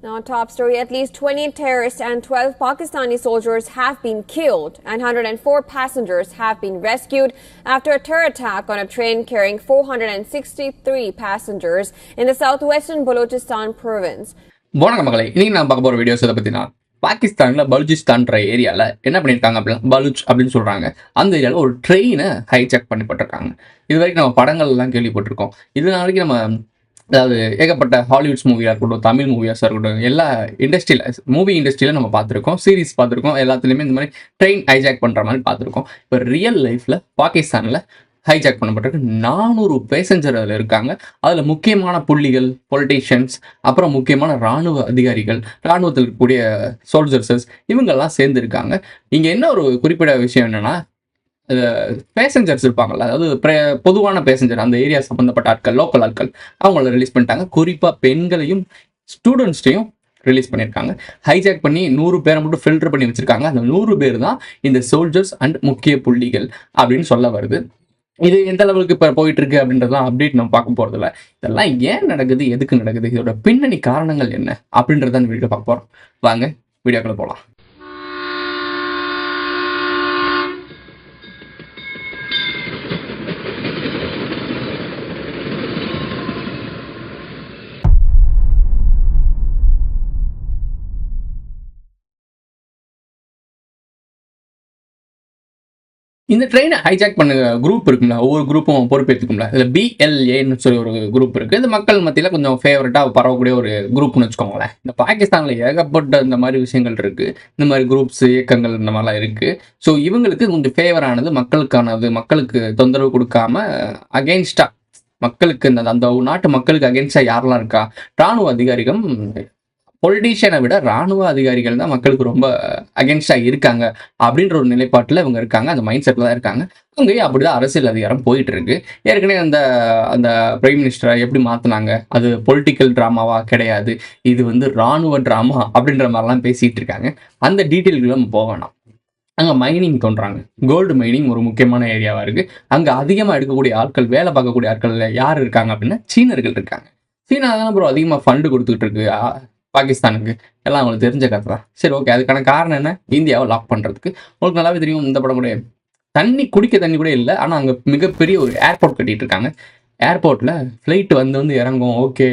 Now, top story, at least 20 terrorists and 12 Pakistani soldiers have been killed and 104 passengers have been rescued after a terror attack on a train carrying 463 passengers in the southwestern Balochistan province. வணக்கம் மகளே, இன்னைக்கு நான் பார்க்க போற videos இதை பத்தினா பாகிஸ்தான்ல பலுச்சிஸ்தான்ற ஏரியால என்ன பண்ணிருக்காங்க அப்படின்னா பலுச் அப்படின்னு சொல்றாங்க. அந்த ஏரியால ஒரு ட்ரெயினை ஹைஜாக் பண்ணப்பட்டிருக்காங்க. இது வரைக்கும் நம்ம படங்கள் எல்லாம் கேள்விப்பட்டிருக்கோம். இது நாளைக்கு நம்ம அதாவது ஏகப்பட்ட ஹாலிவுட்ஸ் மூவியாக இருக்கட்டும், தமிழ் மூவியாஸாக இருக்கட்டும், எல்லா இண்டஸ்ட்ரியில் மூவி இண்டஸ்ட்ரியில் நம்ம பார்த்துருக்கோம், சீரிஸ் பார்த்துருக்கோம், எல்லாத்துலேயுமே இந்த மாதிரி ட்ரெயின் ஹைஜாக் பண்ணுற மாதிரி பார்த்துருக்கோம். இப்போ ரியல் லைஃப்பில் பாகிஸ்தானில் ஹைஜாக் பண்ணப்பட்டிருக்கு. 400 பேசஞ்சர் அதில் இருக்காங்க. அதில் முக்கியமான புள்ளிகள், பொலிட்டீஷியன்ஸ், அப்புறம் முக்கியமான இராணுவ அதிகாரிகள், இராணுவத்தில் இருக்கக்கூடிய சோல்ஜர்ஸஸ் இவங்கெல்லாம் சேர்ந்துருக்காங்க. இங்கே என்ன ஒரு குறிப்பிட்ட விஷயம் என்னென்னா, பேசஞ்சர்ஸ் இருப்பாங்கல்ல, அதாவது பொதுவான பேசஞ்சர், அந்த ஏரியா சம்மந்தப்பட்ட ஆட்கள், லோக்கல் ஆட்கள், அவங்கள ரிலீஸ் பண்ணிட்டாங்க. குறிப்பாக பெண்களையும் ஸ்டூடெண்ட்ஸையும் ரிலீஸ் பண்ணியிருக்காங்க. ஹைஜாக் பண்ணி 100 பேரை மட்டும் ஃபில்டர் பண்ணி வச்சிருக்காங்க. அந்த 100 பேர் தான் இந்த சோல்ஜர்ஸ் அண்ட் முக்கிய புள்ளிகள் அப்படின்னு சொல்ல வருது. இது எந்த லெவலுக்கு இப்போ போயிட்டு இருக்கு அப்படின்றதான் அப்டேட் நம்ம பார்க்க போறதில்ல. இதெல்லாம் ஏன் நடக்குது, எதுக்கு நடக்குது, இதோட பின்னணி காரணங்கள் என்ன அப்படின்றத வீடியோ பார்க்க போறோம். வாங்க வீடியோக்குள்ள போகலாம். இந்த ட்ரெயினை ஹைஜாக் பண்ண குரூப் இருக்குங்களா, ஒவ்வொரு குரூப்பும் பொறுப்பேற்றுக்கும்ல. இதில் BLAன்னு சொல்லி ஒரு குரூப் இருக்குது. இந்த மக்கள் மத்தியில் கொஞ்சம் ஃபேவரட்டாக பரவக்கூடிய ஒரு குரூப்னு வச்சுக்கோங்களேன். இந்த பாகிஸ்தானில் ஏகப்பட்ட இந்த மாதிரி விஷயங்கள் இருக்குது. இந்த மாதிரி குரூப்ஸ், இயக்கங்கள் இந்த மாதிரிலாம் இருக்குது. ஸோ இவங்களுக்கு கொஞ்சம் ஃபேவரானது, மக்களுக்கானது, மக்களுக்கு தொந்தரவு கொடுக்காம அகெயின்ஸ்டாக, மக்களுக்கு அந்த நாட்டு மக்களுக்கு அகெயின்ஸ்டாக யாரெல்லாம் இருக்கா, இராணுவ அதிகாரிகள், பொலிட்டீஷியனை விட இராணுவ அதிகாரிகள் தான் மக்களுக்கு ரொம்ப அகென்ஸ்டாக இருக்காங்க அப்படின்ற ஒரு நிலைப்பாட்டில் இவங்க இருக்காங்க. அந்த மைண்ட் செட்டில் தான் இருக்காங்க. அங்கேயும் அப்படிதான் அரசியல் அதிகாரம் போயிட்டு இருக்கு. ஏற்கனவே அந்த பிரைம் மினிஸ்டரை எப்படி மாற்றினாங்க, அது பொலிட்டிக்கல் ட்ராமாவா கிடையாது, இது இராணுவ ட்ராமா அப்படின்ற மாதிரிலாம் பேசிகிட்டு இருக்காங்க. அந்த டீட்டெயில்களை நம்ம போக வேணாம். அங்கே மைனிங் தோன்றாங்க. கோல்டு மைனிங் ஒரு முக்கியமான ஏரியாவாக இருக்குது. அங்கே அதிகமாக எடுக்கக்கூடிய ஆட்கள், வேலை பார்க்கக்கூடிய ஆட்கள் யார் இருக்காங்க அப்படின்னா சீனர்கள் இருக்காங்க. சீனா தான் அப்புறம் அதிகமாக ஃபண்டு கொடுத்துக்கிட்டு இருக்கு பாகிஸ்தானுக்கு. எல்லாம் அவங்களுக்கு தெரிஞ்ச கதை தான். சரி, ஓகே. அதுக்கான காரணம் என்ன? இந்தியாவை லாக் பண்ணுறதுக்கு. உங்களுக்கு நல்லாவே தெரியும், இந்த படம் கூட குடிக்க தண்ணி கூட இல்லை. ஆனால் அங்கே மிகப்பெரிய ஒரு ஏர்போர்ட் கட்டிகிட்டு இருக்காங்க. ஏர்போர்ட்டில் ஃப்ளைட் வந்து இறங்கும், ஓகே,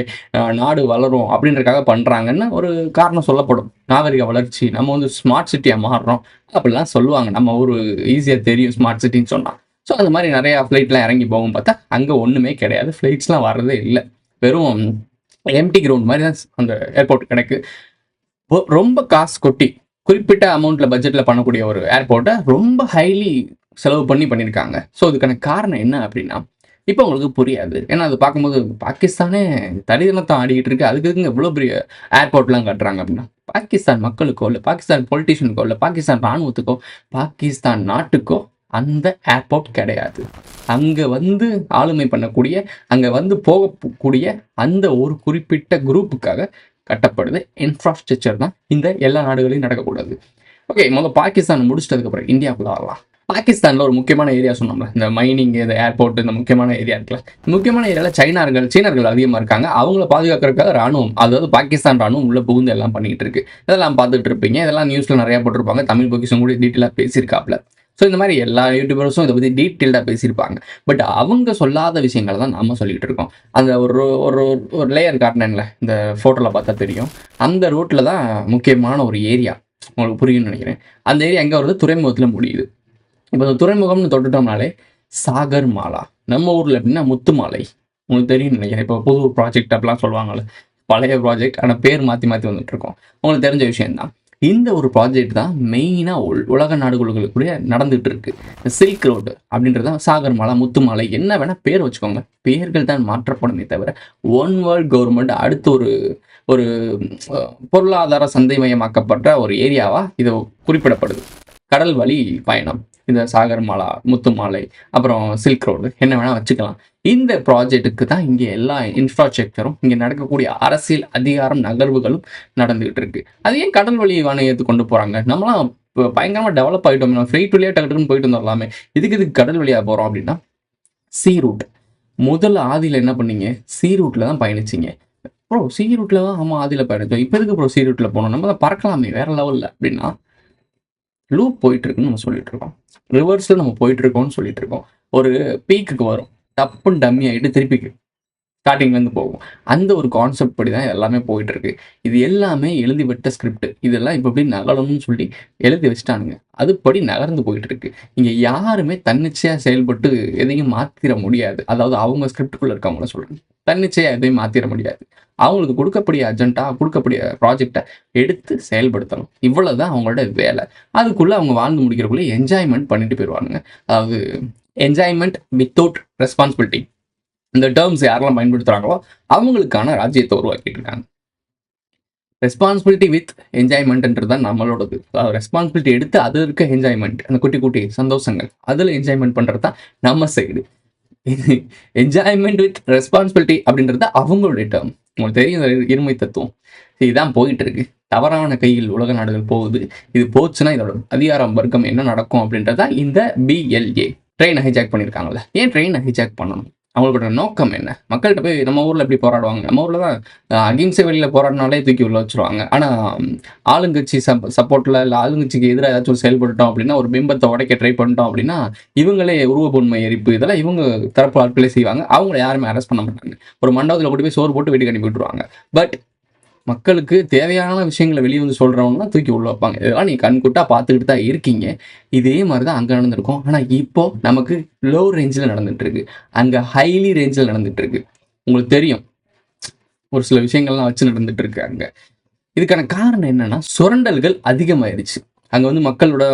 நாடு வளரும் அப்படின்றக்காக பண்ணுறாங்கன்னு ஒரு காரணம் சொல்லப்படும். நாகரிக வளர்ச்சி, நம்ம ஸ்மார்ட் சிட்டியாக மாறுறோம் அப்படிலாம் சொல்லுவாங்க. நம்ம ஒரு ஈஸியாக தெரியும் ஸ்மார்ட் சிட்டின்னு சொன்னால். ஸோ அந்த மாதிரி நிறையா ஃப்ளைட்லாம் இறங்கி போகும். பார்த்தா அங்கே ஒன்றுமே கிடையாது. ஃப்ளைட்ஸ்லாம் வர்றதே இல்லை. வெறும் எம்டி கிரவுண்ட் மாதிரி தான் அந்த ஏர்போர்ட் கிடக்கு. ரொம்ப காசு கொட்டி குறிப்பிட்ட அமௌண்ட்டில் பட்ஜெட்டில் பண்ணக்கூடிய ஒரு ஏர்போர்ட்டை ரொம்ப ஹைலி செலவு பண்ணியிருக்காங்க. ஸோ இதுக்கான காரணம் என்ன அப்படின்னா, இப்போ உங்களுக்கு புரியாது. ஏன்னா அது பார்க்கும்போது பாகிஸ்தானே தடிதளத்தான் ஆடிக்கிட்டு இருக்கு, அதுக்கு இவ்வளோ பெரிய ஏர்போர்ட்லாம் கட்டுறாங்க அப்படின்னா, பாகிஸ்தான் மக்களுக்கோ இல்லை பாகிஸ்தான் பொலிட்டீஷியனுக்கோ இல்லை பாகிஸ்தான் இராணுவத்துக்கோ பாகிஸ்தான் நாட்டுக்கோ அந்த ஏர்போர்ட் கிடையாது. அங்கே ஆளுமை பண்ணக்கூடிய, அங்கே போகக்கூடிய அந்த ஒரு குறிப்பிட்ட குரூப்புக்காக கட்டப்படுது. இன்ஃப்ராஸ்ட்ரக்சர் தான் இந்த எல்லா நாடுகளையும் நடக்கக்கூடாது. ஓகே, பாகிஸ்தான் முடிச்சிட்டதுக்கப்புறம் இந்தியாவுக்குள்ள வரலாம். பாகிஸ்தானில் ஒரு முக்கியமான ஏரியா சொன்னோம்ல, இந்த மைனிங், இந்த ஏர்போர்ட், இந்த முக்கியமான ஏரியா இருக்குல்ல. முக்கியமான ஏரியாவில் சீனர்கள் அதிகமாக இருக்காங்க. அவங்கள பாதுகாக்கிறதுக்காக ராணுவம், அதாவது பாகிஸ்தான் ராணுவம் உள்ள புகுந்து எல்லாம் பண்ணிக்கிட்டு இருக்கு. இதெல்லாம் பார்த்துட்டு இருப்பீங்க. இதெல்லாம் நியூஸில் நிறையா போட்டிருப்பாங்க. தமிழ் பொக்கிஷன் கூட டீட்டெயிலாக பேசியிருக்காப்புல. ஸோ இந்த மாதிரி எல்லா யூடியூபர்ஸும் இதை பற்றி டீட்டெயில்டாக பேசியிருப்பாங்க. பட் அவங்க சொல்லாத விஷயங்களை தான் நம்ம சொல்லிக்கிட்டு இருக்கோம். அந்த ஒரு லேயர் காட்டினேன்ல, இந்த ஃபோட்டோவில் பார்த்தா தெரியும். அந்த ரோட்டில் தான் முக்கியமான ஒரு ஏரியா, உங்களுக்கு புரியும்னு நினைக்கிறேன். அந்த ஏரியா எங்கே வருது? துறைமுகத்தில் முடியுது. இப்போ இந்த துறைமுகம்னு தொட்டுட்டோம்னாலே சாகர் மாலா, நம்ம ஊரில் எப்படின்னா முத்து மாலை, உங்களுக்கு தெரியும்னு நினைக்கிறேன். இப்போ புது ப்ராஜெக்ட் அப்படிலாம் சொல்லுவாங்கள்ல, பழைய ப்ராஜெக்ட், ஆனால் பேர் மாற்றி வந்துட்டு இருக்கோம். உங்களுக்கு தெரிஞ்ச விஷயம்தான். இந்த ஒரு ப்ராஜெக்ட் தான் மெயினாக உலக நாடுகளுக்குள்ளே நடந்துகிட்டு இருக்கு. சில்க் ரோடு அப்படின்றத சாகர் மாலா, முத்து மாலை, என்ன வேணால் பேர் வச்சுக்கோங்க, பேர்கள் தான் மாற்றப்படுமே தவிர ஒன் வேர்ல்ட் கவர்மெண்ட் அடுத்து ஒரு பொருளாதார சந்தைமயமாக்கப்பட்ட ஒரு ஏரியாவாக இது குறிப்பிடப்படுது. கடல் வழி பயணம், இந்த சாகர் மாலா, முத்து மாலை, அப்புறம் சில்க் ரோடு, என்ன வேணால் வச்சுக்கலாம். இந்த ப்ராஜெக்ட்டுக்கு தான் இங்கே எல்லா இன்ஃப்ராஸ்ட்ரக்சரும், இங்கே நடக்கக்கூடிய அரசியல் அதிகாரம் நகர்வுகளும் நடந்துகிட்டு இருக்கு. அது ஏன் கடல் வழி வாணியத்தை கொண்டு போகிறாங்க? நம்மளாம் இப்போ பயங்கரமாக டெவலப் ஆகிட்டோம், நம்ம ஃப்ளைட் வழியாக டக்குன்னு போயிட்டு வந்துடலாமே, இதுக்கு கடல் வழியாக போகிறோம் அப்படின்னா, சி ரூட். முதல்ல ஆதியில் என்ன பண்ணீங்க? சி ரூட்டில் தான் பயணிச்சிங்க. ப்ரோ சி ரூட்ல தான் ஆமா ஆதியில பயணிச்சோம். இப்ப எதுக்கு ப்ரோ சி ரூட்ல போனோம்? நம்ம தான் பறக்கலாமே வேற லெவல்ல அப்படின்னா, லூப் போயிட்டு இருக்குன்னு நம்ம சொல்லிட்டு இருக்கோம். ரிவர்ஸ்ல நம்ம போயிட்டு இருக்கோம்னு சொல்லிட்டு இருக்கோம். ஒரு பீக்குக்கு வரும். டப்புன்னு டம்மி ஆயிட்டு திருப்பி ஸ்டார்டிங்லேருந்து போகும். அந்த ஒரு கான்செப்ட் படி தான் எல்லாமே போயிட்டு இருக்கு. இது எல்லாமே எழுதி விட்ட ஸ்கிரிப்ட். இதெல்லாம் இப்ப இப்படி நகலணும்னு சொல்லி எழுதி வச்சுட்டானுங்க. அதுபடி நகர்ந்து போயிட்டு இருக்கு. இங்க யாருமே தன்னிச்சையா செயல்பட்டு எதையும் மாத்திர முடியாது. அதாவது அவங்க ஸ்கிரிப்டுக்குள்ள இருக்கவங்கள சொல்றேன். தன்னிச்சையா எதையும் மாத்திர முடியாது. அவங்களுக்கு கொடுக்கக்கூடிய அஜெண்டா, கொடுக்கக்கூடிய ப்ராஜெக்ட்ட எடுத்து செயல்படுத்தணும். இவ்வளவுதான் அவங்களோட வேலை. அதுக்குள்ள அவங்க வாழ்ந்து முடிக்கிறதுக்குள்ள என்ஜாய்மென்ட் பண்ணிட்டு போயிருவானுங்க. அதாவது என்ஜாய்மென்ட் வித்தவுட் ரெஸ்பான்சிபிலிட்டி. இந்த டேர்ம்ஸ் யாரெல்லாம் பயன்படுத்துறாங்களோ அவங்களுக்கான ராஜ்யத்தை உருவாக்கிட்டு இருக்காங்க. ரெஸ்பான்சிபிலிட்டி வித் என்ஜாய்மெண்ட்ன்றது தான் நம்மளோடது. அதாவது ரெஸ்பான்சிபிலிட்டி எடுத்து அது இருக்க என்ஜாய்மெண்ட், அந்த குட்டி குட்டி சந்தோஷங்கள் அதில் என்ஜாய்மெண்ட் பண்ணுறது தான் நம்ம சைடு. என்ஜாய்மெண்ட் வித் ரெஸ்பான்சிபிலிட்டி அப்படின்றது அவங்களுடைய டேர்ம். உங்களுக்கு தெரியும் இருமை தத்துவம். இதுதான் போயிட்டு இருக்கு. தவறான கையில் உலக நாடுகள் போகுது. இது போச்சுன்னா இதோட அதிகாரம் வர்க்கம் என்ன நடக்கும் அப்படின்றதா இந்த BLA. ட்ரெயினை ஹைஜாக் பண்ணியிருக்காங்கல்ல. ஏன் ட்ரெயினை ஹைஜாக் பண்ணணும்? அவங்களோட நோக்கம் என்ன? மக்கள்கிட்ட போய் நம்ம ஊரில் எப்படி போராடுவாங்க? நம்ம ஊரில் தான் அகிம்சை வழியில் போராடினாலே தூக்கி உள்ள வச்சுருவாங்க. ஆனால் ஆளுங்கட்சி சப்போர்ட்டில் இல்லை ஆளுங்கட்சிக்கு எதிராக ஏதாச்சும் ஒரு செயல்பட்டோம் அப்படின்னா, ஒரு பிம்பத்தை உடைக்க ட்ரை பண்ணிட்டோம் அப்படின்னா, இவங்களே உருவப்பொன்மை எரிப்பு இதெல்லாம் இவங்க தரப்பு ஆட்களே செய்வாங்க. அவங்கள யாருமே அரெஸ்ட் பண்ண மாட்டாங்க. ஒரு மண்டபத்தில் கொண்டு போய் சோறு போட்டு வீட்டுக்கு அனுப்பி விட்டுருவாங்க. பட் மக்களுக்கு தேவையான விஷயங்களை வெளியே வந்து சொல்கிறவங்கன்னா தூக்கி உள்ள வைப்பாங்க. இதெல்லாம் நீ கண்கூட்டா பார்த்துக்கிட்டு தான் இருக்கீங்க. இதே மாதிரி தான் அங்கே நடந்திருக்கும். ஆனால் இப்போ நமக்கு லோ ரேஞ்சில் நடந்துட்டு இருக்கு. அங்கே ஹைலி ரேஞ்சில் நடந்துட்டு இருக்கு. உங்களுக்கு தெரியும் ஒரு சில விஷயங்கள்லாம் வச்சு நடந்துட்டு இருக்கு அங்கே. இதுக்கான காரணம் என்னன்னா சுரண்டல்கள் அதிகமாயிருச்சு. அங்கே வந்து மக்களோட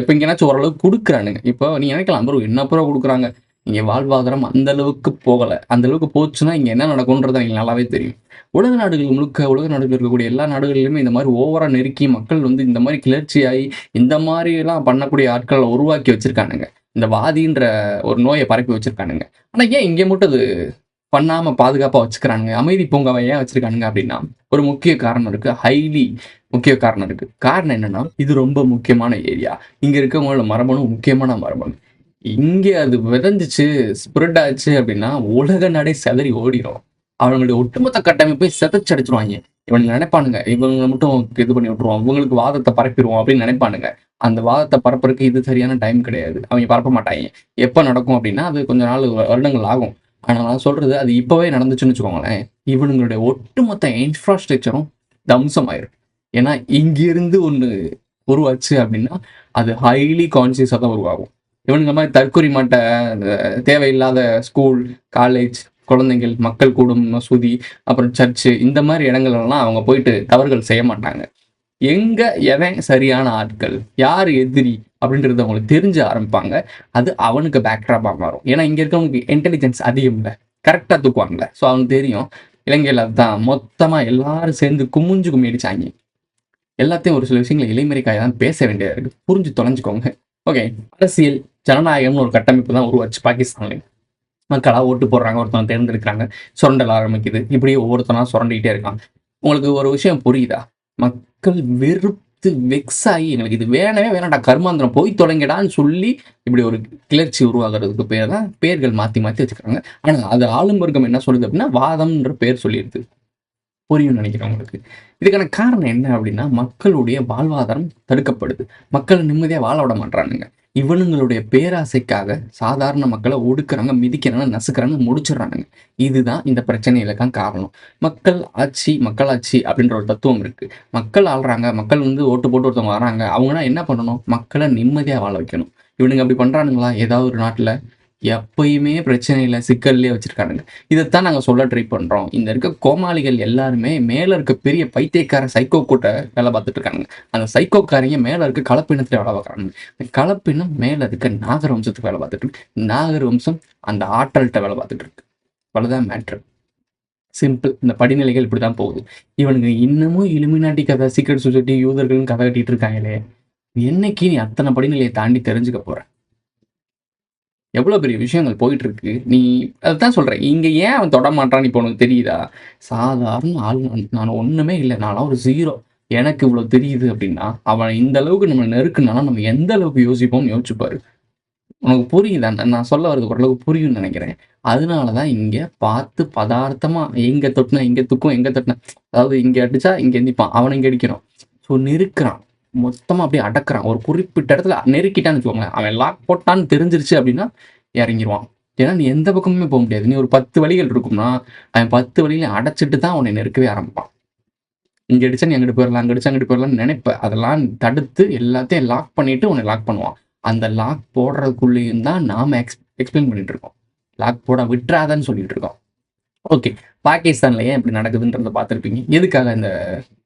இப்போ இங்கேனாச்சும் ஓரளவுக்கு கொடுக்குறானுங்க. இப்போ நீ நினைக்கலாம் ப்ரோ என்ன ப்ரோ கொடுக்குறாங்க, இங்கே வாழ்வாதாரம் அந்த அளவுக்கு போகலை. அந்த அளவுக்கு போச்சுன்னா இங்கே என்ன நடக்கும்ன்றது எனக்கு நல்லாவே தெரியும். உலக நாடுகள் முழுக்க உலக நாடுகள் இருக்கக்கூடிய எல்லா நாடுகளிலுமே இந்த மாதிரி ஓவரா நெருக்கி மக்கள் வந்து இந்த மாதிரி கிளர்ச்சியாகி இந்த மாதிரி எல்லாம் பண்ணக்கூடிய ஆட்களை உருவாக்கி வச்சிருக்கானுங்க. இந்த வாதின்ற ஒரு நோயை பரப்பி வச்சிருக்கானுங்க. ஆனா ஏன் இங்கே மட்டும் அது பண்ணாம பாதுகாப்பா வச்சுக்கிறானுங்க? அமைதி பூங்காவை ஏன் வச்சிருக்கானுங்க அப்படின்னா ஒரு முக்கிய காரணம் இருக்கு. ஹைலி முக்கிய காரணம் இருக்கு. காரணம் என்னன்னா இது ரொம்ப முக்கியமான ஏரியா. இங்க இருக்கவங்களோட மரபணு முக்கியமான மரபணு. இங்கே அது விதைஞ்சிச்சு ஸ்ப்ரெட் ஆச்சு அப்படின்னா உலக நாடே செதறி ஓடிடும். அவங்களுடைய ஒட்டுமொத்த கட்டமைப்பை செதச்சடிச்சிருவாங்க. இவனுங்க நினைப்பானுங்க இவங்களை மட்டும் இது பண்ணி விட்டுருவோம், இவங்களுக்கு வாதத்தை பரப்பிடுவோம் அப்படின்னு நினைப்பானுங்க. அந்த வாதத்தை பரப்புறதுக்கு இது சரியான டைம் கிடையாது. அவங்க பரப்ப மாட்டாங்க. எப்போ நடக்கும் அப்படின்னா அது கொஞ்ச நாள் வருடங்கள் ஆகும். ஆனால் நான் சொல்றது அது இப்போவே நடந்துச்சுன்னு வச்சுக்கோங்களேன், இவனுங்களுடைய ஒட்டுமொத்த இன்ஃப்ராஸ்ட்ரக்சரும் தம்சமாயிரும். ஏன்னா இங்கிருந்து ஒன்று உருவாச்சு அப்படின்னா அது ஹைலி கான்சியஸாக தான் உருவாகும். இவனுங்க மாதிரி தற்கொலை மாட்ட தேவையில்லாத ஸ்கூல், காலேஜ், குழந்தைகள், மக்கள் கூடும் மசூதி, அப்புறம் சர்ச்சு இந்த மாதிரி இடங்கள்லாம் அவங்க போயிட்டு தவறுகள் செய்ய மாட்டாங்க. எங்க எவன் சரியான ஆட்கள், யார் எதிரி அப்படின்றத அவங்களுக்கு தெரிஞ்சு ஆரம்பிப்பாங்க. அது அவனுக்கு பேக்ட்ராப்பா மாறும். ஏன்னா இங்க இருக்கவங்களுக்கு இன்டெலிஜென்ஸ் அதிகம் இல்லை, கரெக்டா தூக்குவாங்கல்ல. ஸோ அவனுக்கு தெரியும் இலங்கையில் அதுதான் மொத்தமா எல்லாரும் சேர்ந்து குமிஞ்சு கும்மி அடிச்சாங்க. எல்லாத்தையும் ஒரு சில விஷயங்களை இலைமறைக்காக தான் பேச வேண்டியதா இருக்கு. புரிஞ்சு தொலைஞ்சுக்கோங்க. ஓகே, அரசியல் ஜனநாயகம்னு ஒரு கட்டமைப்பு தான் உருவாச்சு பாகிஸ்தான்ல. மக்களா ஓட்டு போடுறாங்க, ஒருத்தனை தேர்ந்தெடுக்கிறாங்க, சுரண்டல் ஆரம்பிக்குது. இப்படியே ஒவ்வொருத்தனா சுரண்டிகிட்டே இருக்கான். உங்களுக்கு ஒரு விஷயம் புரியுதா? மக்கள் வெறுத்து வெக்ஸ் ஆகி எங்களுக்கு இது வேணவே வேணாண்டா, கர்மாந்திரம் போய் தொலைங்கடான்னு சொல்லி இப்படி ஒரு கிளர்ச்சி உருவாகிறதுக்கு பேர் தான் பேர்கள் மாற்றி மாற்றி வச்சுக்கிறாங்க. ஆனால் அது ஆளும் வர்க்கம் என்ன சொல்லுது அப்படின்னா வாதம்ன்ற பேர் சொல்லிடுது. புரியும் நினைக்கிறேன் உங்களுக்கு. இதுக்கான காரணம் என்ன அப்படின்னா மக்களுடைய வாழ்வாதாரம் தடுக்கப்படுது. மக்கள் நிம்மதியாக வாழ விட மாட்டானுங்க. இவனுங்களுடைய பேராசைக்காக சாதாரண மக்களை ஒடுக்குறாங்க, மிதிக்கிறாங்க, நசுக்கிறாங்க, முடிச்சிடறானுங்க. இதுதான் இந்த பிரச்சனைகளுக்கான காரணம். மக்களாட்சி அப்படின்ற ஒரு தத்துவம் இருக்கு. மக்கள் ஆள்றாங்க, மக்கள் வந்து ஓட்டு போட்டு ஒருத்தவங்க வராங்க. அவங்கன்னா என்ன பண்ணணும்? மக்களை நிம்மதியாக வாழ வைக்கணும். இவனுங்க அப்படி பண்றானுங்களா? ஏதாவது ஒரு நாட்டில் எப்பயுமே பிரச்சனை இல்லை, சிக்கல்லே வச்சிருக்கானுங்க. இதைத்தான் நாங்கள் சொல்ல ட்ரை பண்றோம். இந்த இருக்க கோமாளிகள் எல்லாருமே மேல இருக்க பெரிய பைத்தியக்கார சைக்கோ கூட்ட வேலை பார்த்துட்டு இருக்காங்க. அந்த சைக்கோக்காரங்க மேல இருக்க கலப்பினத்துல வேலை பார்க்குறாங்க. அந்த கலப்பினம் மேல இருக்க நாகர வம்சத்துக்கு வேலை பார்த்துட்டு இருக்கு. நாகர வம்சம் அந்த ஆற்றல்கிட்ட வேலை பார்த்துட்டு இருக்கு. அவ்வளவுதான் மேட்ரு. சிம்பிள். இந்த படிநிலைகள் இப்படிதான் போகுது. இவனுங்க இன்னமும் இலுமினாட்டி கதை, சீக்ரெட் சொசைட்டி, யூதர்கள்னு கதை கட்டிட்டு இருக்காங்களே, என்னைக்கு நீ அத்தனை படிநிலையை தாண்டி தெரிஞ்சுக்க போற? எவ்வளோ பெரிய விஷயங்கள் போயிட்டு இருக்கு. நீ அதுதான் சொல்கிறேன், இங்கே ஏன் அவன் தொட மாட்டான்னு இப்போ உனக்கு தெரியுதா? சாதாரண ஆள். நான் ஒன்றுமே இல்லை, நான்லாம் ஒரு ஜீரோ. எனக்கு இவ்வளோ தெரியுது அப்படின்னா அவன் இந்த அளவுக்கு நம்ம நெருக்குனாலும் நம்ம எந்த அளவுக்கு யோசிப்போம்னு யோசிச்சுப்பாரு. உனக்கு புரியுதா? நான் சொல்ல வர்றது ஓரளவுக்கு புரியும்னு நினைக்கிறேன். அதனால தான் இங்க பார்த்து பதார்த்தமா எங்க தொட்டுனா இங்க துக்கும், எங்க தட்டுனா அதாவது இங்க அடிச்சா இங்க எந்திப்பான். அவன இங்க அடிக்கிறோம். ஸோ நெருக்குறான். மொத்தமா அப்படியே அடக்குறான். ஒரு குறிப்பிட்ட இடத்துல நெருக்கிட்டான்னு வச்சுக்கோங்களேன். அவன் லாக் போட்டான்னு தெரிஞ்சிருச்சு அப்படின்னா இறங்கிருவான். ஏன்னா நீ எந்த பக்கமுமே போ முடியாது. நீ ஒரு 10 வழிகள் இருக்கும்னா, அவன் 10 வழியில அடைச்சிட்டு தான் உன்னை நெருக்கவே ஆரம்பிப்பான். இங்க அடிச்சா நீ அங்கிட்டு போயிரலாம், அங்க அடிச்சா அங்கிட்டு போயிரலாம்னு நினைப்ப. அதெல்லாம் தடுத்து எல்லாத்தையும் லாக் பண்ணிட்டு உன்னை லாக் பண்ணுவான். அந்த லாக் போடுறதுக்குள்ளேயும் தான் நாம எக்ஸ்பிளைன் பண்ணிட்டு இருக்கோம். லாக் போட விட்டுறாதன்னு சொல்லிட்டு இருக்கோம். ஓகே. பாகிஸ்தான்ல ஏன் இப்படி நடக்குதுன்றத பார்த்துருப்பீங்க. எதுக்காக இந்த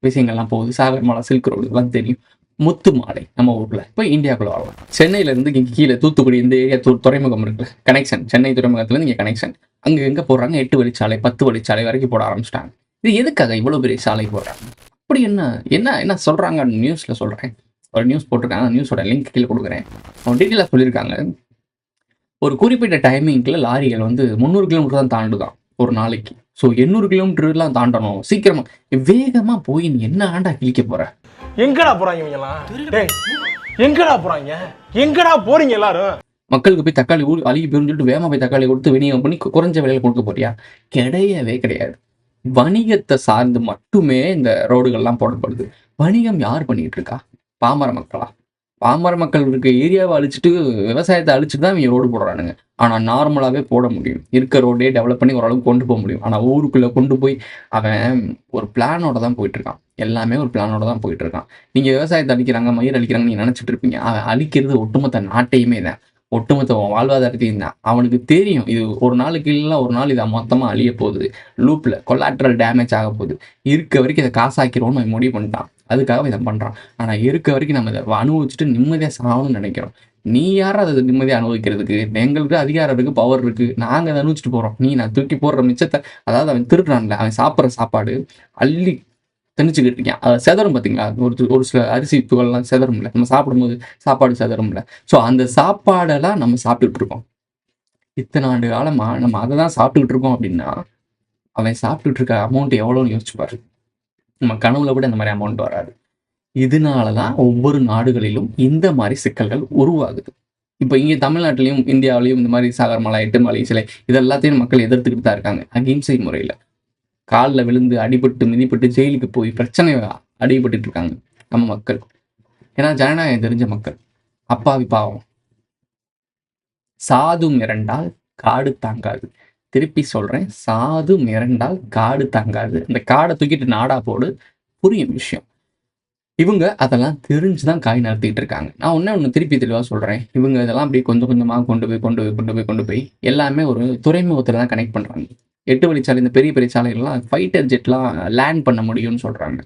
விஷயங்கள்லாம் போகுது? சாகர்மாலா, சில்க் ரோடு இதெல்லாம் தெரியும். முத்து மாலை நம்ம ஊர்ல. இப்போ இந்தியாக்குள்ள வரலாம். சென்னையில இருந்து இங்க கீழே தூத்துக்குடி இந்த ஏரியா துறைமுகம் இருக்குல்ல, கனெக்ஷன். சென்னை துறைமுகத்துல இருந்து இங்க கனெக்ஷன். அங்க எங்க போடுறாங்க? 8 வழிச்சாலை, 10 வழிச்சாலை வரைக்கும் போட ஆரம்பிச்சிட்டாங்க. இது எதுக்காக இவ்வளவு பெரிய சாலை போடுறாங்க? அப்படி என்ன என்ன என்ன சொல்றாங்க? நியூஸ்ல சொல்றேன். ஒரு நியூஸ் போட்டிருக்காங்க. நியூஸோட லிங்க் கீழே கொடுக்குறேன். அவங்க டீட்டெயிலாக சொல்லியிருக்காங்க. ஒரு குறிப்பிட்ட டைமிங்ல லாரிகள் வந்து 300 கிலோமீட்டர் தான் தாண்டுதான் ஒரு நாளைக்கு. ஸோ 800 கிலோமீட்டர்லாம் தாண்டணும். சீக்கிரமா வேகமா போய் நீ என்ன ஆண்டா கிழிக்க போற? எங்கடா போறாங்க இவங்கலாம்? டேய் எங்கடா போறாங்க? எங்கடா போறீங்க எல்லாரும்? மக்களுக்கு போய் தக்காளி அழுகி போயிருந்து சொல்லிட்டு வேகமா போய் தக்காளி கொடுத்து விநியோகம் பண்ணி குறைஞ்ச விலையில கொடுக்க போறியா? கிடையவே கிடையாது. வணிகத்தை சார்ந்து மட்டுமே இந்த ரோடுகள்லாம் போடப்படுது. வணிகம் யார் பண்ணிட்டு இருக்கா? பாமர மக்களா? பாமர மக்கள் இருக்க ஏரியாவை அழிச்சிட்டு விவசாயத்தை அழிச்சிட்டு தான் இவங்க ரோடு போடுறானுங்க. ஆனால் நார்மலாகவே போட முடியும். இருக்க ரோடே டெவலப் பண்ணி ஓரளவுக்கு கொண்டு போக முடியும். ஆனால் ஊருக்குள்ளே கொண்டு போய் அவன் ஒரு பிளானோட தான் போயிட்டு இருக்கான். எல்லாமே ஒரு பிளானோட தான் போயிட்டு இருக்கான். நீங்கள் விவசாயத்தை அழிக்கிறாங்க, மயிர் அழிக்கிறாங்க நீங்கள் நினச்சிட்டு இருப்பீங்க. அவன் அழிக்கிறது ஒட்டுமொத்த நாட்டையுமே தான், ஒட்டுமொத்த வாழ்வாதாரத்தையும் தான். அவனுக்கு தெரியும் இது ஒரு நாளுக்கு இல்லைன்னா ஒரு நாள் இதை மொத்தமாக அழிய போகுது. லூப்பில் கொலாட்ரல் டேமேஜ் ஆக போகுது. இருக்க வரைக்கும் இதை காசாக்கிறோன்னு அவன் முடிவு பண்ணிட்டான். அதுக்காக இதை பண்ணுறான். ஆனால் இருக்க வரைக்கும் நம்ம இதை அனுபவிச்சுட்டு நிம்மதியாக சாகணும்னு நினைக்கிறோம். நீ யாரும் அதை நிம்மதியாக அனுபவிக்கிறதுக்கு? எங்களுக்கு அதிகாரம் இருக்குது, பவர் இருக்குது, நாங்கள் அதை அனுபவிச்சுட்டு போகிறோம். நான் தூக்கி போடுற மிச்சத்தை, அதாவது அவன் திருடுறான்ல, அவன் சாப்பிட்ற சாப்பாடு அள்ளி திணிச்சுக்கிட்டு இருக்கான். அதை செதறும் பார்த்தீங்களா? ஒரு சில அரிசி துகள்லாம் செதறும்ல, நம்ம சாப்பிடும்போது சாப்பாடு செதறும்ல. ஸோ அந்த சாப்பாடெல்லாம் நம்ம சாப்பிட்டுட்டு இருக்கோம். இத்தனை ஆண்டு காலமா நம்ம அதை தான் சாப்பிட்டுக்கிட்டு இருக்கோம். அப்படின்னா அவன் சாப்பிட்டுட்டு இருக்க அமௌண்ட் எவ்வளோன்னு யோசிச்சு பாரு. நம்ம கனவுல கூட இந்த மாதிரி அமௌண்ட் வராது. இதனாலதான் ஒவ்வொரு நாடுகளிலும் இந்த மாதிரி சிக்கல்கள் உருவாகுது. இப்போ இங்கே தமிழ்நாட்டிலையும் இந்தியாவிலையும் இந்த மாதிரி சாகர்மாலா, 8 மலை சிலை இதெல்லாத்தையும் மக்கள் எதிர்த்துக்கிட்டு தான் இருக்காங்க. அகிம்சை முறையில் காலில் விழுந்து அடிபட்டு மிதிப்பட்டு ஜெயிலுக்கு போய் பிரச்சனை அடிபட்டு இருக்காங்க நம்ம மக்கள். ஏன்னா ஜனநாயகம் தெரிஞ்ச மக்கள். அப்பாவி பாவம். சாது மிரண்டால் காடு தாங்காது. திருப்பி சொல்றேன், சாது மிரண்டால் காடு தாங்காது. இந்த காடை தூக்கிட்டு நாடா போடு, புரியும் விஷயம். இவங்க அதெல்லாம் தெரிஞ்சுதான் காய் நடத்திட்டு இருக்காங்க. நான் ஒன்று திருப்பி தெளிவாக சொல்றேன். இவங்க இதெல்லாம் அப்படியே கொஞ்சம் கொஞ்சமாக கொண்டு போய் எல்லாமே ஒரு துறைமுகத்தில் தான் கனெக்ட் பண்றாங்க. 8 வழிச்சாலை, இந்த பெரிய பெரிய சாலைகள்லாம் ஃபைட்டர் ஜெட்லாம் லேண்ட் பண்ண முடியும்னு சொல்றாங்க.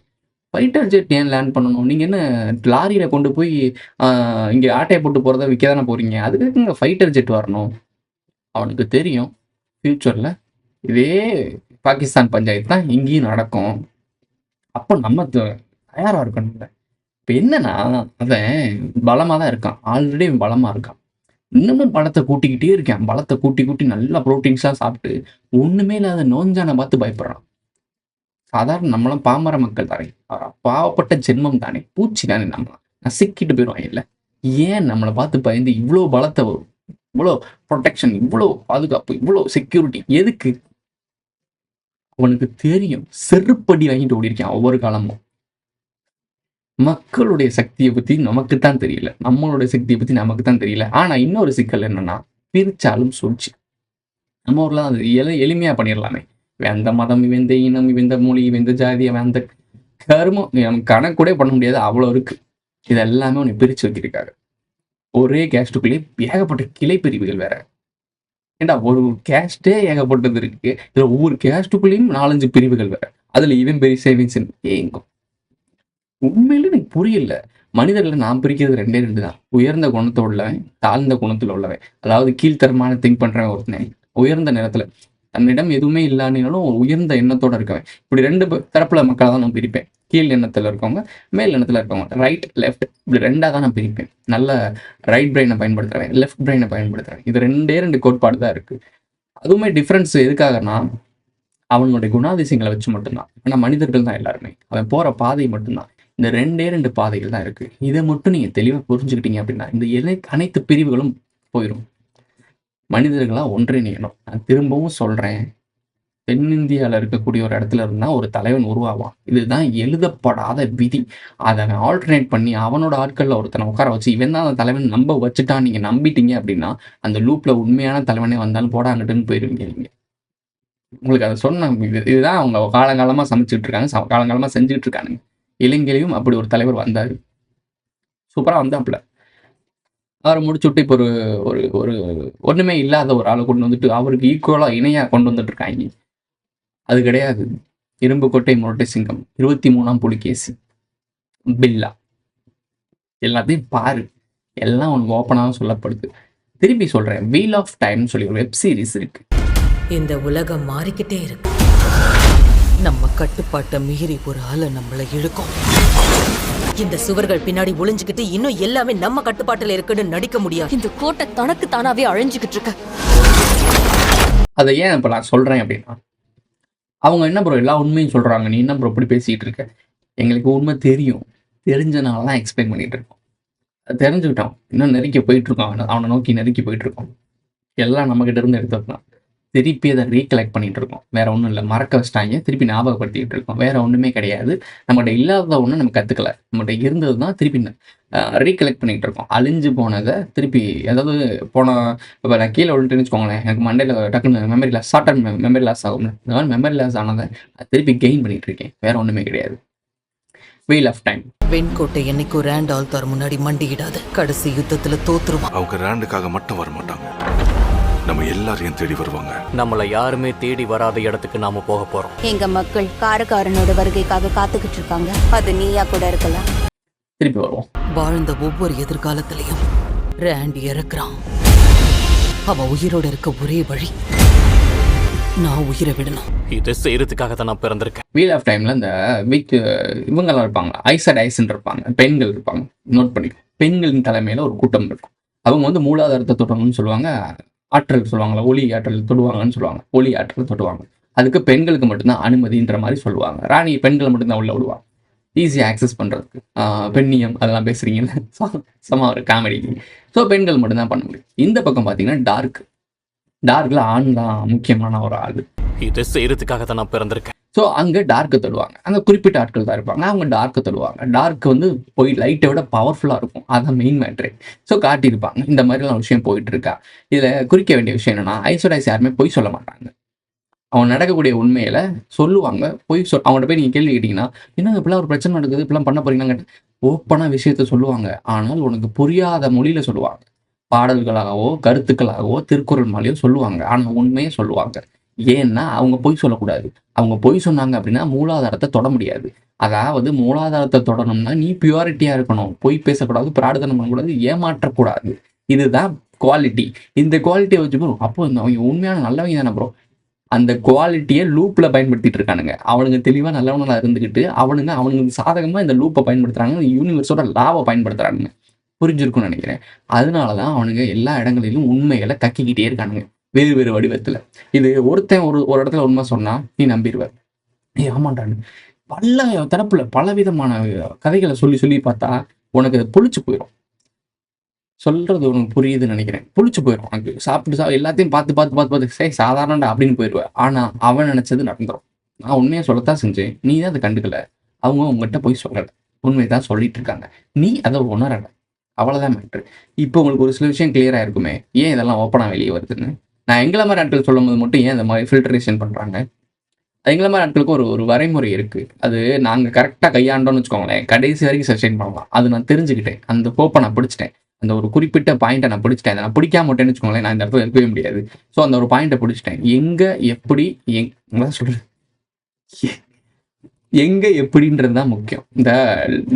ஃபைட்டர் ஜெட் ஏன் லேண்ட் பண்ணணும்? நீங்க என்ன லாரியில கொண்டு போய் இங்க ஆட்டையை போட்டு போறதை விற்க தானே போறீங்க? அதுக்கு இங்க ஃபைட்டர் ஜெட் வரணும். அவனுக்கு தெரியும் ஃபியூச்சர்ல இதே பாகிஸ்தான் பஞ்சாயத்து தான் இங்கேயும் நடக்கும். அப்போ நம்ம தயாரா இருக்கணும்ல. இப்ப என்னன்னா, அவன் பலமா தான் இருக்கான். ஆல்ரெடி பலமா இருக்கான். இன்னமும் பலத்தை கூட்டிக்கிட்டே இருக்கான். பலத்தை கூட்டி நல்லா ப்ரோட்டீன்ஸ்லாம் சாப்பிட்டு ஒண்ணுமே இல்லாத நோஞ்சான பார்த்து பயப்படுறான். சாதாரண நம்மளும் பாமர மக்கள் தானே, பாவப்பட்ட ஜென்மம் தானே, பூச்சி தானே, நம்ம நசுக்கிட்டு போயிடுவாங்க. இல்லை ஏன் நம்மளை பார்த்து பயந்து இவ்வளோ பலத்தை, இவ்வளோ ப்ரொடெக்ஷன், இவ்வளோ பாதுகாப்பு, இவ்வளோ செக்யூரிட்டி எதுக்கு? அவனுக்கு தெரியும். செருப்படி வாங்கிட்டு ஓடி இருக்கான் ஒவ்வொரு காலமும். மக்களுடைய சக்தியை பத்தி நமக்கு தான் தெரியல, நம்மளுடைய சக்தியை பத்தி நமக்கு தான் தெரியல. ஆனா இன்னொரு சிக்கல் என்னன்னா, பிரிச்சாலும் சூழ்ச்சி. நம்ம ஊர்ல அது எளிமையா பண்ணிடலாமே. எந்த மதம், இவந்த இனம், இவந்த மொழி, இவந்த ஜாதி, அந்த கருமம் நமக்கு கணக்கு கூட பண்ண முடியாது, அவ்வளவு இருக்கு. இது எல்லாமே உன்னை பிரிச்சு வைக்கிறதுக்காக. ஒரே கேஸ்டுக்குள்ளேயே ஏகப்பட்ட கிளை பிரிவுகள் வேற. ஏண்டா ஒரு கேஸ்டே ஏகப்பட்டது இருக்கு, இதுல ஒவ்வொரு கேஸ்டுக்குள்ளேயும் 4-5 பிரிவுகள் வேற. அதுல இவன் பெரிய சேவிங்ஸ் ஏங்கும். உண்மையில எனக்கு புரியல. மனிதர்களை நான் பிரிக்கிறது 2 தான். உயர்ந்த குணத்தை உள்ளவன், தாழ்ந்த குணத்துல உள்ளவன். அதாவது கீழ்த்தரமான திங்க் பண்றவன் ஒருத்தன், உயர்ந்த நேரத்துல தன்னிடம் எதுவுமே இல்லானாலும் உயர்ந்த எண்ணத்தோட இருக்கவன். இப்படி 2 தரப்புல மக்களை தான் நான் பிரிப்பேன். கீழ் எண்ணத்துல இருக்கவங்க, மேல் எண்ணத்துல இருக்கவங்க, ரைட் லெஃப்ட், இப்படி 2ஆ தான் நான் பிரிப்பேன். நல்ல ரைட் பிரெயினை பயன்படுத்துறேன், லெஃப்ட் பிரெயினை பயன்படுத்துறேன். இது 2 கோட்பாடு தான் இருக்கு. அதுவுமே டிஃபரன்ஸ் எதுக்காகனா அவனுடைய குணாதிசயங்களை வச்சு மட்டும்தான். ஆனா மனிதர்கள் தான் எல்லாருமே. அவன் போற பாதை மட்டும்தான். இந்த 2 பாதைகள் தான் இருக்கு. இதை மட்டும் நீங்க தெளிவா புரிஞ்சுக்கிட்டீங்க அப்படின்னா இந்த அனைத்து பிரிவுகளும் போயிடும். மனிதர்களாக ஒன்றிணையணும். நான் திரும்பவும் சொல்கிறேன், தென்னிந்தியாவில் இருக்கக்கூடிய ஒரு இடத்துல இருந்தால் ஒரு தலைவன் உருவாவான். இதுதான் எழுதப்படாத விதி. அதை ஆல்டர்னேட் பண்ணி அவனோட ஆட்களில் ஒருத்தனை உட்கார வச்சு இவன் தான் அந்த தலைவன் நம்ப வச்சுட்டான் நீங்கள் நம்பிட்டீங்க அப்படின்னா அந்த லூப்பில் உண்மையான தலைவனே வந்தாலும் போடாங்கட்டுன்னு போயிடுவீங்க நீங்கள். உங்களுக்கு அதை சொன்ன இதுதான் அவங்க காலங்காலமாக சமைச்சிட்டு இருக்காங்க, காலங்காலமாக செஞ்சுட்டு இருக்கானுங்க. இலங்கையிலையும் அப்படி ஒரு தலைவர் வந்தார், சூப்பராக வந்தாப்புல. அவரை முடிச்சு விட்டு இப்போ ஒரு ஒரு ஒரு ஒன்றுமே இல்லாத ஒரு ஆளை கொண்டு வந்துட்டு அவருக்கு ஈக்குவலாக இணையாக கொண்டு வந்துட்டு இருக்காங்க. அது கிடையாது. இரும்புக்கோட்டை முரட்டை சிங்கம், 23ஆம் புலிகேசி, பில்லா, எல்லாத்தையும் பாரு. எல்லாம் உனக்கு ஓப்பனாக சொல்லப்படுது. திருப்பி சொல்கிறேன், வீல் ஆஃப் டைம்னு சொல்லி ஒரு வெப் சீரிஸ் இருக்கு. இந்த உலகம் மாறிக்கிட்டே இருக்கு. நம்ம கட்டுப்பாட்டை மீறி ஒரு ஆளை நம்மளை இழுக்கும். இந்த சுவர்கள் பின்னாடி ஒளிஞ்சுக்கிட்டு இன்னும் எல்லாமே நம்ம கட்டுப்பாட்டுல இருக்குன்னு நடிக்க முடியாது. இந்த கோட்டை தனக்கு தானாவே அழிஞ்சுக்கிட்டு இருக்க. அதை ஏன் இப்போ நான் சொல்கிறேன் அப்படின்னா, அவங்க என்ன ப்ரோ எல்லா உண்மையும் சொல்கிறாங்க, நீ என்ன ப்ரோ இப்படி பேசிகிட்டு இருக்க? எங்களுக்கு உண்மை தெரியும், தெரிஞ்சனால தான் எக்ஸ்பிளைன் பண்ணிகிட்டு இருக்கோம். அது தெரிஞ்சுக்கிட்டோம், இன்னும் நெருக்கி போயிட்டுருக்கோம், அவனை நோக்கி நெருக்கி போயிட்டுருக்கோம். எல்லாம் நம்மக்கிட்ட இருந்து எடுத்துக்கலாம். திருப்பி அதை ரீகலெக்ட் பண்ணிகிட்டு இருக்கோம். வேறு ஒன்றும் இல்லை, மறக்க வச்சிட்டாங்க, திருப்பி ஞாபகப்படுத்திக்கிட்டு இருக்கோம். வேறு ஒன்றுமே கிடையாது. நம்மகிட்ட இல்லாத ஒன்று நம்ம கற்றுக்கல, நம்மகிட்ட இருந்தது தான் திருப்பி ரீகலெக்ட் பண்ணிகிட்டு இருக்கோம். அழிஞ்சு போனதை திருப்பி, அதாவது இப்போ நான் கீழே விழுந்துட்டுன்னு வச்சுக்கோங்களேன், எனக்கு மண்டையில் டக்குன்னு memory loss, short term memory loss ஆகும். இந்த மாதிரி மெமரி லாஸ் ஆனதை திருப்பி கெயின் பண்ணிகிட்டு இருக்கேன். வேறு ஒன்றுமே கிடையாது. Wheel of time. வெண்கோட்டை என்னைக்கும் ரேண்ட் ஆல்தார் முன்னாடி மண்டியிடாது. கடைசி யுத்தத்தில் தோத்துருவான். அவங்க ரேண்டுக்காக மட்டும் வர மாட்டாங்க, நம்ம எல்லாரையும் தேடி வருவாங்க. நம்மளை யாருமே தேடி வராத இடத்துக்கு நாம போக போறோம். எங்க மக்கள் காரக்காரனோட வருகைக்காக காத்துக்கிட்டு இருக்காங்க. அது நீயா கூட இருக்கலாம். திருப்பி வருவோம். வாழ்ந்த ஒவ்வொரு எதிர்காலத்திலையும் ரேண்ட் இறக்குறான். அவன் உயிரோட இருக்க ஒரே வழி நான் உயிரை விடணும். இதை செய்யறதுக்காக தான் நான் பிறந்திருக்கேன். வீல் ஆஃப் டைமில் இந்த இவங்கெல்லாம் இருப்பாங்க, ஐசட் ஐஸ்ன்னு இருப்பாங்க, பெண்கள் இருப்பாங்க. நோட் பண்ணிக்கோ, பெண்களின் தலைமையில் ஒரு கூட்டம் இருக்கும். அவங்க வந்து மூலாதாரத்தை தொடரணும்னு சொல்லுவாங்க, ஆற்றல் சொல்லுவாங்களா, ஒளி ஆற்றல் தொடுவாங்கன்னு சொல்லுவாங்க, ஒளி ஆற்றல் தொடுவாங்க. அதுக்கு பெண்களுக்கு மட்டும்தான் அனுமதின்ற மாதிரி சொல்லுவாங்க. ராணி பெண்களை மட்டும்தான் உள்ள விடுவாங்க, ஈஸியாக ஆக்சஸ் பண்ணுறதுக்கு. பெண்ணியம் அதெல்லாம் பேசுகிறீங்கல்ல, சம ஒரு காமெடி. ஸோ பெண்கள் மட்டும்தான் பண்ண முடியும். இந்த பக்கம் பார்த்தீங்கன்னா டார்க்கில் ஆண் தான் முக்கியமான ஒரு ஆள். இதை செய்யறதுக்காக தான் நான் பிறந்திருக்கேன். ஸோ அங்கே டார்க்கு தொடுவாங்க, அங்கே குறிப்பிட்ட ஆட்கள் தான் இருப்பாங்க, அவங்க டார்க்கு தொடுவாங்க. டார்க் வந்து போய் லைட்டை விட பவர்ஃபுல்லாக இருக்கும், அதுதான் மெயின் மேட்ரு. ஸோ காட்டியிருப்பாங்க. இந்த மாதிரிலாம் விஷயம் போயிட்டு இருக்கா. இதில் குறிக்க வேண்டிய விஷயம் என்னன்னா, ஐசோடைஸ் யாருமே பொய் சொல்ல மாட்டாங்க. அவன் நடக்கக்கூடிய உண்மையில சொல்லுவாங்க. அவங்கள்ட்ட போய் நீங்கள் கேள்வி கேட்டிங்கன்னா, என்ன இப்படிலாம் ஒரு பிரச்சனை நடக்குது, இப்படிலாம் பண்ண போறீங்கன்னு ஓப்பனாக விஷயத்த சொல்லுவாங்க. ஆனால் உனக்கு புரியாத மொழியில் சொல்லுவாங்க. பாடல்களாகவோ கருத்துக்களாகவோ திருக்குறள் மாதிரியோ சொல்லுவாங்க. ஆனால் உண்மையே சொல்லுவாங்க. ஏன்னா அவங்க பொய் சொல்லக்கூடாது. அவங்க பொய் சொன்னாங்க அப்படின்னா மூலாதாரத்தை தொட முடியாது. அதாவது மூலாதாரத்தை தொடணும்னா நீ பியூரிட்டியாக இருக்கணும், பொய் பேசக்கூடாது, பிரார்த்தனை பண்ணக்கூடாது, ஏமாற்றக்கூடாது. இதுதான் குவாலிட்டி. இந்த குவாலிட்டியை வச்சு ப்ரோ அப்போ அவங்க உண்மையான நல்லவங்க தானே ப்ரோ. அந்த குவாலிட்டியை லூப்பில் பயன்படுத்திட்டு இருக்கானுங்க. அவனுங்க தெளிவாக நல்லவனாக இருந்துக்கிட்டு அவனுங்க சாதகமாக இந்த லூப்பை பயன்படுத்துகிறாங்க, யூனிவர்ஸோட லாவை பயன்படுத்துகிறானுங்க. புரிஞ்சிருக்கும்னு நினைக்கிறேன். அதனால தான் அவனுங்க எல்லா இடங்களிலும் உண்மைகளை கக்கிக்கிட்டே இருக்கானுங்க, வேறு வேறு வடிவத்தில். இது ஒருத்தன் ஒரு இடத்துல உண்மை சொன்னால் நீ நம்பிடுவார். ஆமாண்டான்னு பல தரப்புல பலவிதமான கதைகளை சொல்லி பார்த்தா உனக்கு அது புளிச்சு போயிடும். சொல்றது உனக்கு புரியுதுன்னு நினைக்கிறேன். புளிச்சு போயிடும். உனக்கு சாப்பிட்டு எல்லாத்தையும் பார்த்து சரி சாதாரணண்டா அப்படின்னு போயிடுவேன். ஆனால் அவன் நினைச்சது நடந்துடும். நான் உண்மையை சொல்லத்தான் செஞ்சேன், நீ தான் அதை கண்டுக்கல. அவங்க உங்ககிட்ட போய் சொல்லலை, உண்மையை தான் சொல்லிட்டு இருக்காங்க, நீ அதை உணரலை. அவ்வளோதான் மேட்ரு. இப்போ உங்களுக்கு ஒரு சில விஷயம் கிளியராக இருக்குமே, ஏன் இதெல்லாம் ஓப்பனாக வெளியே வருதுன்னு. நான் எங்களை மாதிரி ஆட்கள் சொல்லும் போது மட்டும் ஏன் இந்த மாதிரி ஃபில்ட்ரேஷன் பண்ணுறாங்க? எங்களை மாதிரி ஆட்களுக்கு ஒரு வரைமுறை இருக்குது. அது நாங்கள் கரெக்டாக கையாண்டோன்னு வச்சுக்கோங்களேன், கடைசி வரைக்கும் சஸ்டெயின் பண்ணலாம். அது நான் தெரிஞ்சுக்கிட்டேன், அந்த கோப்பை நான் பிடிச்சிட்டேன், அந்த ஒரு குறிப்பிட்ட பாயிண்ட்டை நான் பிடிச்சிட்டேன். அதை நான் பிடிக்காம விட்டேன்னு வச்சுக்கோங்களேன், நான் இந்த இடத்துல இருக்கவே முடியாது. ஸோ அந்த ஒரு பாயிண்ட்டை பிடிச்சிட்டேன். எங்கே எப்படின்றது தான் முக்கியம். இந்த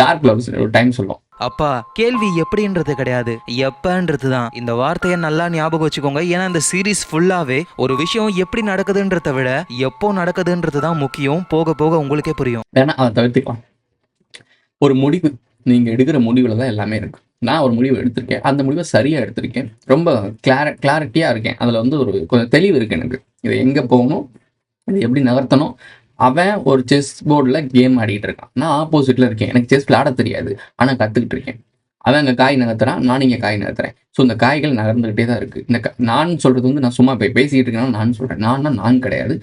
டார்க் லவ்ஸ் ஒரு டைம் சொல்லுவோம், அப்பா கேள்வி எப்படின்றது கிடையாது, எப்பன்றது தான். இந்த வார்த்தையை நல்லா ஞாபகம் வச்சுக்கோங்க. ஏன்னா இந்த சீரீஸ் ஃபுல்லாவே ஒரு விஷயம் எப்படி நடக்குதுன்றதை விட எப்போ நடக்குதுன்றது தான் முக்கியம். போக போக உங்களுக்கே புரியும். ஏன்னா அதை தவிர்த்துக்கலாம். ஒரு முடிவு, நீங்கள் எடுக்கிற முடிவில் தான் எல்லாமே இருக்குது. நான் ஒரு முடிவு எடுத்திருக்கேன், அந்த முடிவை சரியாக எடுத்திருக்கேன், ரொம்ப கிளாரிட்டியாக இருக்கேன். அதில் வந்து ஒரு கொஞ்சம் தெளிவு இருக்குது எனக்கு. இதை எங்கே போகணும், இது எப்படி நகர்த்தணும். அவன் ஒரு செஸ் போர்டில் கேம் ஆடிட்டு இருக்கான், நான் ஆப்போசிட்டில் இருக்கேன். எனக்கு செஸ் விளையாட தெரியாது, ஆனால் கற்றுக்கிட்டு இருக்கேன். அவன் அங்கே காய் நகர்த்துறான், நான் இங்கே காய் நகர்த்துறேன். ஸோ இந்த காய்கள் நகர்ந்துகிட்டே தான் இருக்குது. நான் சொல்கிறது வந்து நான் சும்மா போய் பேசிக்கிட்டு இருக்கேன்னா நான் சொல்கிறேன். நான் கிடையாது.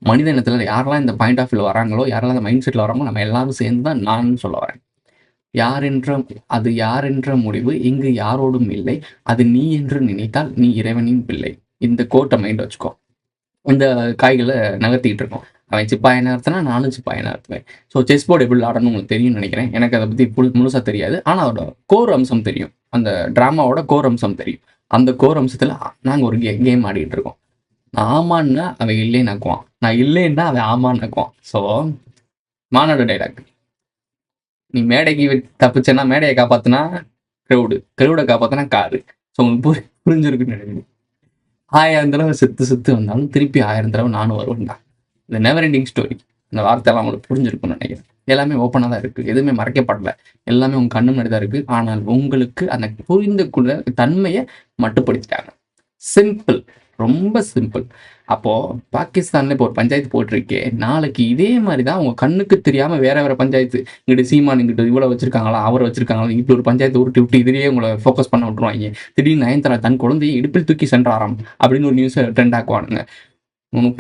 மனித இனத்தில் யாரெல்லாம் இந்த பாயிண்ட் ஆஃப் வியூவில் வராங்களோ, யாரெல்லாம் இந்த மைண்ட் செட்டில் வராங்களோ, நம்ம எல்லாரும் சேர்ந்து தான் நான் சொல்ல வரேன். யார் என்ற முடிவு இங்கு யாரோடும் இல்லை. அது நீ என்று நினைத்தால் நீ இறைவனின் பிள்ளை. இந்த கோட்டை மைண்ட் வச்சுக்கோ. இந்த காய்களை நகர்த்திக்கிட்டு இருக்கோம். அவன் சிப்பாயை நகர்த்தினா நானும் சிப்பாயை நகர்த்துவேன். ஸோ செஸ் போர்டு எப்படி ஆடணும்னு உங்களுக்கு தெரியும்னு நினைக்கிறேன். எனக்கு அதை பற்றி முழுசாக தெரியாது. ஆனால் அதோட கோர் அம்சம் தெரியும். அந்த ட்ராமாவோட கோர் அம்சம் தெரியும். அந்த கோர் அம்சத்தில் நாங்கள் ஒரு கேம் ஆடிக்கிட்டு இருக்கோம். நான் ஆமான்னா அவன் இல்லைன்னு நக்குவான், நான் இல்லைன்னா அவன் ஆமான்னு நக்குவான். ஸோ மாநாடு டைலாக், நீ மேடைக்கு தப்பிச்சேன்னா மேடையை காப்பாற்றினா க்ரௌடை காப்பாற்றினா காரு. ஸோ உங்களுக்கு புரிஞ்சிருக்குன்னு நினைக்கிறேன். 1000 தடவை செத்து வந்தாலும் திருப்பி 1000 தடவை நானும் வருவேன்டா. இந்த நெவர் எண்டிங் ஸ்டோரி, இந்த வார்த்தையெல்லாம் உங்களுக்கு புரிஞ்சிருக்குன்னு நினைக்கிறேன். எல்லாமே ஓப்பனாக தான் இருக்குது, எதுவுமே மறைக்கப்படலை, எல்லாமே உங்கள் கண்ணு முன்னாடி தான் இருக்குது. ஆனால் உங்களுக்கு அந்த புரிந்து கொள்ள தன்மையை மட்டுப்படுத்திட்டாங்க. சிம்பிள், ரொம்ப சிம்பிள். அப்போது பாகிஸ்தானில் இப்போ ஒரு பஞ்சாயத்து போட்டிருக்கே, நாளைக்கு இதே மாதிரி தான் உங்கள் கண்ணுக்கு தெரியாமல் வேறு பஞ்சாயத்து, இங்கிட்டு சீமான் இங்கிட்ட இவ்வளோ வச்சுருக்காங்களா, அவரை வச்சுருக்காங்களா, இப்படி ஒரு பஞ்சாயத்து உருட்டி விட்டு இதிலேயே உங்களை ஃபோக்கஸ் பண்ண விட்ருவாங்க. திடீர்னு நயன்தாரா தன் குழந்தையை இடுப்பில் தூக்கி சென்றாராம் அப்படின்னு ஒரு நியூஸை ட்ரெண்ட் ஆக்குவானுங்க. உனக்கு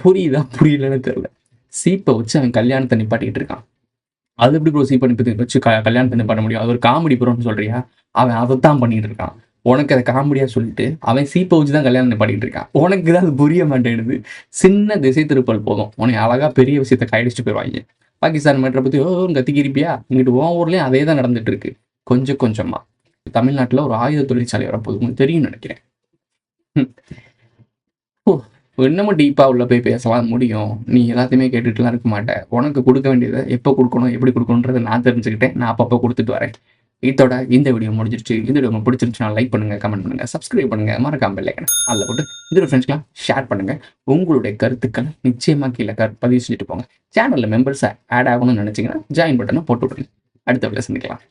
புரியலன்னு தெரியல. சீப்பை வச்சு அவன் கல்யாணத்தை நிப்பாட்டிக்கிட்டு இருக்கான். அது எப்படி ப்ரோ சீப்பை வச்சு கல்யாணத்தை நிப்பாட்ட முடியும்? அது ஒரு காமெடி ப்ரோன்னு சொல்றியா? அவன் அதைத்தான் பண்ணிட்டு இருக்கான். உனக்கு அதை காமெடியாக சொல்லிட்டு அவன் சீப்பை வச்சு தான் கல்யாணம் நிப்பாட்டிட்டு இருக்கான். உனக்கு தான் அது புரிய மாட்டேங்குது. சின்ன திசை திருப்பல் போதும், உனக்கு அழகாக பெரிய விஷயத்தை கையடிச்சுட்டு போயிடுவாங்க. பாகிஸ்தான் மேட்டரை பற்றி கத்திக்கிறிப்பியா? இங்கிட்டு உன் ஊர்லேயும் அதே தான் நடந்துட்டு இருக்கு. கொஞ்சமாக தமிழ்நாட்டில் ஒரு ஆயுத தொழிற்சாலை வரப்போகுது, உங்களுக்கு தெரியும்னு நினைக்கிறேன். இன்னமும் டீப்பாக உள்ள போய் பேசலாம் முடியும். நீ எல்லாத்தையுமே கேட்டுட்டுலாம் இருக்க மாட்டேன். உனக்கு கொடுக்க வேண்டியதை எப்போ கொடுக்கணும், எப்படி கொடுக்கணுன்றதை நான் தெரிஞ்சுக்கிட்டேன். நான் அப்பப்போ கொடுத்துட்டு வரேன். இதோட இந்த வீடியோ முடிஞ்சிருச்சு. இந்த வீடியோ உங்களுக்கு பிடிச்சிருந்துச்சுன்னா லைக் பண்ணுங்க, கமெண்ட் பண்ணுங்க, சப்ஸ்கிரைப் பண்ணுங்க, மறக்காம பெல் ஐகானை அதில் போட்டு இதோட ஃப்ரெண்ட்ஸ்க்குலாம் ஷேர் பண்ணுங்க. உங்களுடைய கருத்துக்களை நிச்சயமாக கீழே பதிவு செஞ்சுட்டு போங்க. சேனலில் மெம்பர்ஸை ஆட் ஆகணும்னு நினைச்சீங்கன்னா ஜாயின் பட்டனை போட்டு விடுங்க. அடுத்த வீடியோ சந்திக்கலாம்.